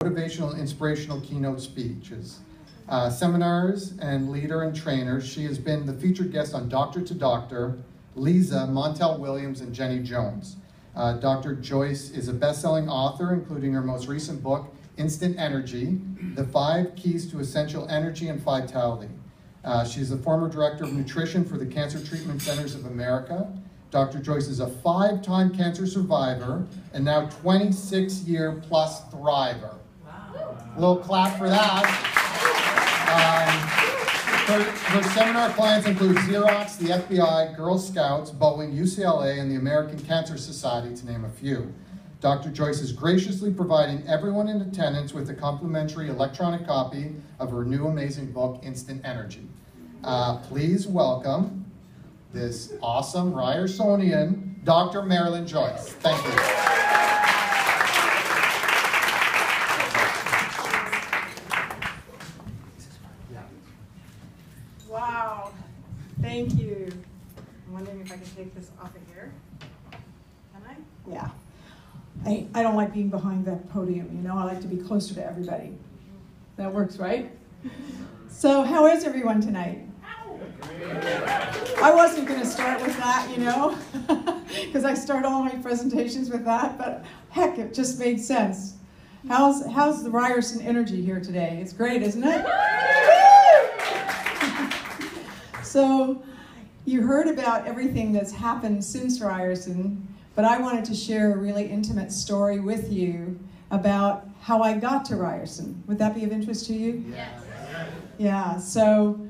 Motivational and inspirational keynote speeches, seminars, and leader and trainer. She has been the featured guest on Doctor to Doctor, Lisa, Montel Williams, and Jenny Jones. Dr. Joyce is a best-selling author, including her most recent book, Instant Energy, The 5 Keys to Essential Energy and Vitality. She's the former director of nutrition for the Cancer Treatment Centers of America. Dr. Joyce is a 5-time cancer survivor and now 26-year-plus thriver. A little clap for that. Her seminar clients include Xerox, the FBI, Girl Scouts, Boeing, UCLA, and the American Cancer Society, to name a few. Dr. Joyce is graciously providing everyone in attendance with a complimentary electronic copy of her new amazing book, Instant Energy. Please welcome this awesome Ryersonian, Dr. Marilyn Joyce. Thank you. Wow, thank you. I'm wondering if I can take this off of here. Can I? Yeah. I don't like being behind that podium, you know, I like to be closer to everybody. That works, right? So how is everyone tonight? I wasn't going to start with that, you know, because I start all my presentations with that, but heck, it just made sense. How's the Ryerson energy here today? It's great, isn't it? So you heard about everything that's happened since Ryerson, but I wanted to share a really intimate story with you about how I got to Ryerson. Would that be of interest to you? Yes. Yeah, so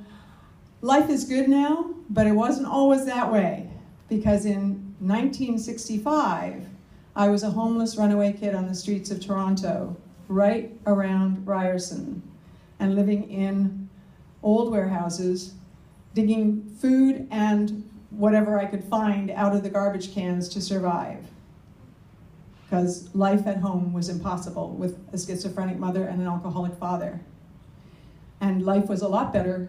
life is good now, but it wasn't always that way, because in 1965, I was a homeless runaway kid on the streets of Toronto, right around Ryerson, and living in old warehouses, digging food and whatever I could find out of the garbage cans to survive. Because life at home was impossible with a schizophrenic mother and an alcoholic father. And life was a lot better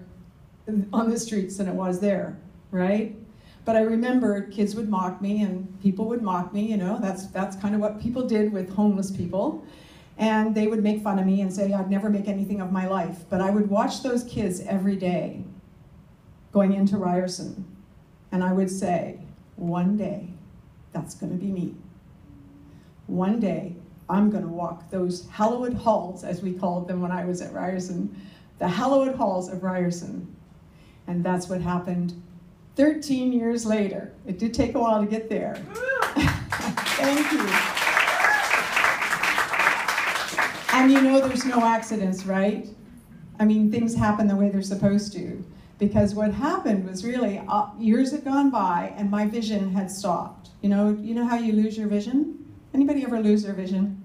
on the streets than it was there, right? But I remember kids would mock me and people would mock me, you know, that's kind of what people did with homeless people. And they would make fun of me and say I'd never make anything of my life. But I would watch those kids every day going into Ryerson. And I would say, one day, that's going to be me. One day, I'm going to walk those hallowed halls, as we called them when I was at Ryerson, the hallowed halls of Ryerson. And that's what happened 13 years later. It did take a while to get there. Thank you. And you know there's no accidents, right? I mean, things happen the way they're supposed to. Because what happened was really, years had gone by and my vision had stopped. You know how you lose your vision? Anybody ever lose their vision?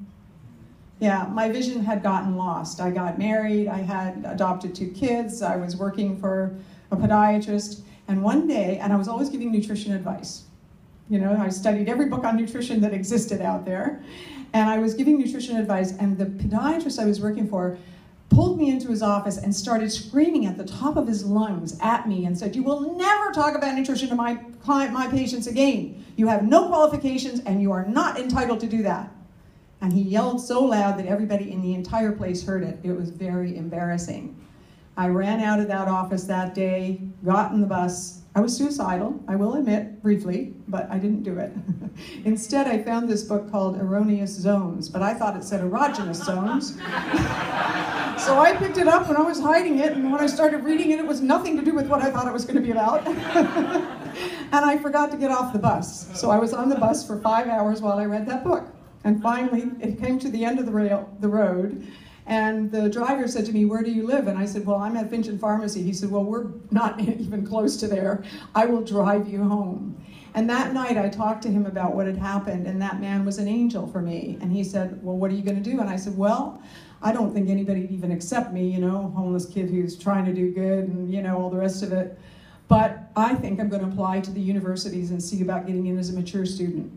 Yeah, my vision had gotten lost. I got married, I had adopted 2 kids, I was working for a podiatrist, and one day, and I was always giving nutrition advice. You know, I studied every book on nutrition that existed out there, and I was giving nutrition advice, and the podiatrist I was working for pulled me into his office and started screaming at the top of his lungs at me and said, "You will never talk about nutrition to my patients again. You have no qualifications and you are not entitled to do that." And he yelled so loud that everybody in the entire place heard it. It was very embarrassing. I ran out of that office that day, got in the bus. I was suicidal, I will admit, briefly, but I didn't do it. Instead, I found this book called Erroneous Zones, but I thought it said erogenous zones. So I picked it up and I was hiding it, and when I started reading it, it was nothing to do with what I thought it was going to be about. And I forgot to get off the bus. So I was on the bus for 5 hours while I read that book. And finally, it came to the end of the road, and the driver said to me, "Where do you live?" And I said, "Well, I'm at Finchon Pharmacy." He said, "Well, we're not even close to there. I will drive you home." And that night I talked to him about what had happened, and that man was an angel for me. And he said, "Well, what are you going to do?" And I said, "Well, I don't think anybody'd even accept me, you know, homeless kid who's trying to do good and, you know, all the rest of it. But I think I'm going to apply to the universities and see about getting in as a mature student."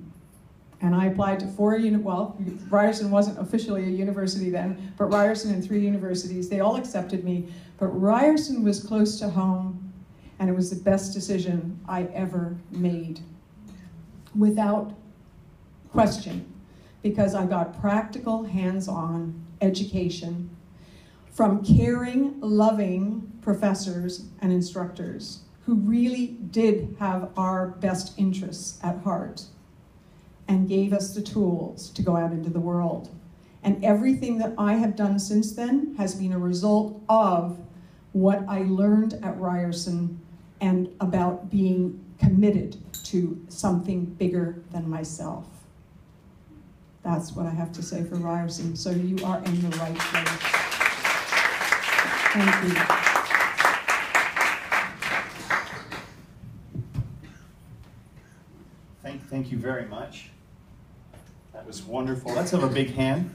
And I applied to 4, well, Ryerson wasn't officially a university then, but Ryerson and 3 universities, they all accepted me. But Ryerson was close to home, and it was the best decision I ever made, without question, because I got practical, hands-on education from caring, loving professors and instructors who really did have our best interests at heart and gave us the tools to go out into the world. And everything that I have done since then has been a result of what I learned at Ryerson and about being committed to something bigger than myself. That's what I have to say for Ryerson. So you are in the right place. Thank you. Thank you very much. That was wonderful. Let's have a big hand.